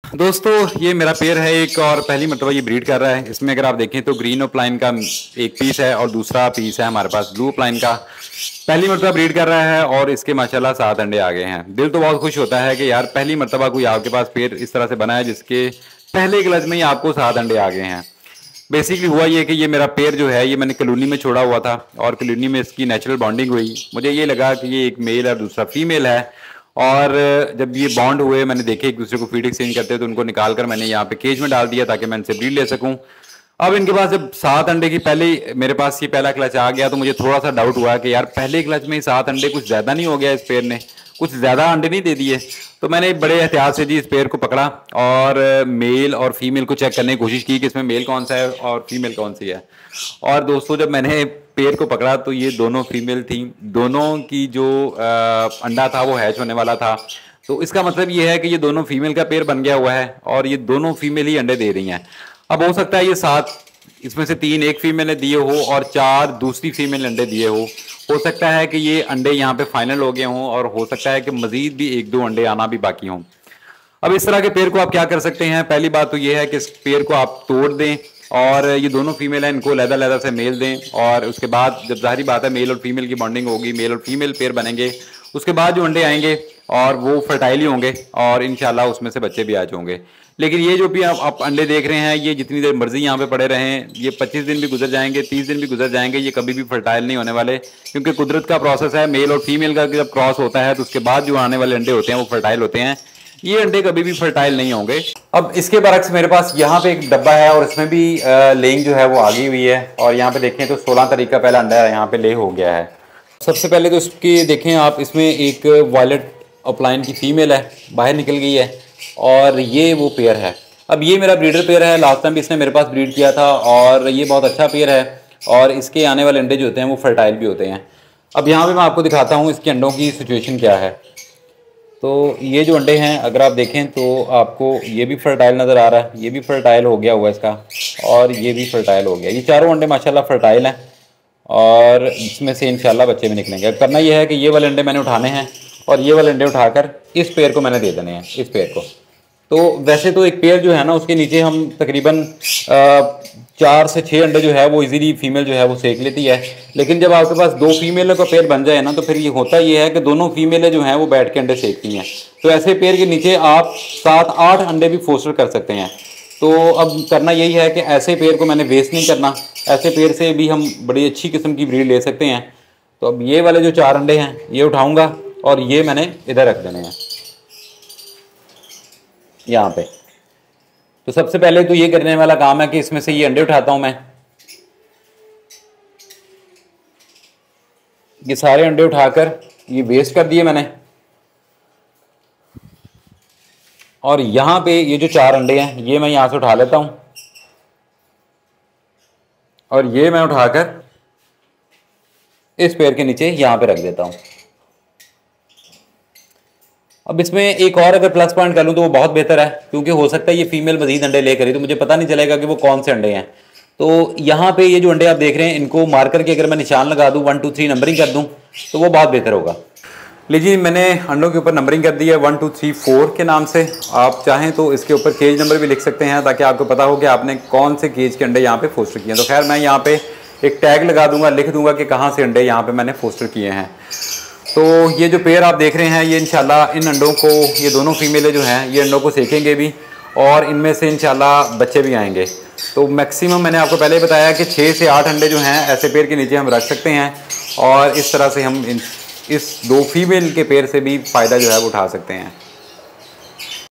दोस्तों ये मेरा पेयर है एक और पहली मरतबा ये ब्रीड कर रहा है। इसमें अगर आप देखें तो ग्रीन ओपलाइन का एक पीस है और दूसरा पीस है हमारे पास ब्लू ओपलाइन का। पहली मरतबा ब्रीड कर रहा है और इसके माशाल्लाह 7 अंडे आ गए हैं। दिल तो बहुत खुश होता है कि यार पहली मरतबा कोई आपके पास पेयर इस तरह से बना है जिसके पहले क्लच में ही आपको 7 अंडे आ गए हैं। बेसिकली हुआ ये कि ये मेरा पेयर जो है ये मैंने कॉलोनी में छोड़ा हुआ था और कॉलोनी में इसकी नेचुरल बॉन्डिंग हुई। मुझे ये लगा कि ये एक मेल और दूसरा फीमेल है और जब ये बॉन्ड हुए मैंने देखे एक दूसरे को फीड एक्सचेंज करते तो उनको निकाल कर मैंने यहाँ पे केज में डाल दिया ताकि मैं इनसे ब्रीड ले सकूँ। अब इनके पास जब 7 अंडे की पहले मेरे पास ये पहला क्लच आ गया तो मुझे थोड़ा सा डाउट हुआ कि यार पहले क्लच में ही 7 अंडे कुछ ज़्यादा नहीं हो गया, इस पेयर ने कुछ ज़्यादा अंडे नहीं दे दिए। तो मैंने बड़े एहतियात से जी इस पेयर को पकड़ा और मेल और फीमेल को चेक करने की कोशिश की कि इसमें मेल कौन सा है और फीमेल कौन सी है। और दोस्तों जब मैंने पेयर को पकड़ा तो ये दोनों फीमेल थी। दोनों की जो अंडा था वो हैच होने वाला था। तो इसका मतलब ये है कि ये दोनों फीमेल का पेयर बन गया हुआ है और ये दोनों फीमेल ही अंडे दे रही हैं। अब हो सकता है ये 7 इसमें से 3 एक फीमेल ने दिए हो और 4 दूसरी फीमेल अंडे दिए हो सकता है कि ये अंडे यहाँ पे फाइनल हो गए हों और हो सकता है कि मजीद भी 1-2 अंडे आना भी बाकी हों। अब इस तरह के पेयर को आप क्या कर सकते हैं, पहली बात तो ये है कि इस पेयर को आप तोड़ दें और ये दोनों फीमेल हैं इनको लहदा से मेल दें और उसके बाद जब जाहिर बात है मेल और फीमेल की बॉन्डिंग होगी, मेल और फीमेल पेयर बनेंगे, उसके बाद जो अंडे आएंगे और वो फर्टाइल ही होंगे और इंशाल्लाह उसमें से बच्चे भी आ जाएंगे। लेकिन ये जो भी आप अंडे देख रहे हैं ये जितनी देर मर्जी यहाँ पे पड़े रहें, ये 25 दिन भी गुजर जाएंगे, 30 दिन भी गुजर जाएंगे, ये कभी भी फर्टाइल नहीं होने वाले क्योंकि कुदरत का प्रोसेस है। मेल और फीमेल का जब क्रॉस होता है तो उसके बाद जो आने वाले अंडे होते हैं वो फर्टाइल होते हैं। ये अंडे कभी भी फर्टाइल नहीं होंगे। अब इसके बरक्स मेरे पास यहाँ पे एक डब्बा है और इसमें भी लेइंग जो है वो आ गई हुई है और यहाँ पे देखें तो 16 तारीख का पहला अंडा यहाँ पे ले हो गया है। सबसे पहले तो इसकी देखें आप, इसमें एक वायलेट अपलाइन की फीमेल है बाहर निकल गई है और ये वो पेयर है। अब ये मेरा ब्रीडर पेयर है, लास्ट टाइम भी इसने मेरे पास ब्रीड किया था और ये बहुत अच्छा पेयर है और इसके आने वाले अंडे जो होते हैं वो फर्टाइल भी होते हैं। अब यहाँ पे मैं आपको दिखाता हूँ इसके अंडों की सिचुएशन क्या है। तो ये जो अंडे हैं अगर आप देखें तो आपको ये भी फर्टाइल नज़र आ रहा है, ये भी फर्टाइल हो गया हुआ है इसका और ये भी फर्टाइल हो गया। ये चारों अंडे माशाल्लाह फर्टाइल हैं और इसमें से इंशाल्लाह बच्चे भी निकलेंगे। करना ये है कि ये वाले अंडे मैंने उठाने हैं और ये वाले अंडे उठाकर इस पेयर को मैंने दे देने हैं, इस पेयर को। तो वैसे तो एक पेयर जो है ना उसके नीचे हम तकरीबन 4 से 6 अंडे जो है वो इजीली फीमेल जो है वो सेक लेती है। लेकिन जब आपके पास 2 फीमेल का पेयर बन जाए ना तो फिर ये होता ये है कि दोनों फीमेलें जो हैं वो बैठ के अंडे सेकती हैं। तो ऐसे पेयर के नीचे आप 7-8 अंडे भी फोस्टर कर सकते हैं। तो अब करना यही है कि ऐसे पेयर को मैंने वेस्ट नहीं करना, ऐसे पेयर से भी हम बड़ी अच्छी किस्म की ब्रीड ले सकते हैं। तो अब ये वाले जो 4 अंडे हैं ये उठाऊँगा और ये मैंने इधर रख देने हैं यहाँ पे। तो सबसे पहले तो ये करने वाला काम है कि इसमें से ये अंडे उठाता हूं मैं। ये सारे अंडे उठाकर ये वेस्ट कर दिए मैंने और यहाँ पे ये जो 4 अंडे हैं ये मैं यहाँ से उठा लेता हूं और ये मैं उठाकर इस पेड़ के नीचे यहाँ पे रख देता हूं। अब इसमें एक और अगर प्लस पॉइंट कर लूँ तो वो बहुत बेहतर है क्योंकि हो सकता है ये फीमेल मजीद अंडे ले करी तो मुझे पता नहीं चलेगा कि वो कौन से अंडे हैं। तो यहाँ पे ये जो अंडे आप देख रहे हैं इनको मार्कर के अगर मैं निशान लगा दूँ 1 2 3 नंबरिंग कर दूँ तो वो बहुत बेहतर होगा। लीजिए मैंने अंडों के ऊपर नंबरिंग कर दी है 1 2 3 4 के नाम से। आप चाहें तो इसके ऊपर केज नंबर भी लिख सकते हैं ताकि आपको पता हो कि आपने कौन से केज के अंडे यहाँ पे फोस्टर किए हैं। तो खैर मैं यहाँ पे एक टैग लगा दूंगा, लिख दूंगा कि कहाँ से अंडे यहाँ पे मैंने फोस्टर किए हैं। तो ये जो पेयर आप देख रहे हैं ये इंशाल्लाह इन अंडों को, ये दोनों फीमेलें जो हैं ये अंडों को सेकेंगे भी और इनमें से इंशाल्लाह बच्चे भी आएंगे। तो मैक्सिमम मैंने आपको पहले ही बताया कि 6 से 8 अंडे जो हैं ऐसे पेयर के नीचे हम रख सकते हैं और इस तरह से हम इस 2 फीमेल के पेयर से भी फ़ायदा जो है वो उठा सकते हैं।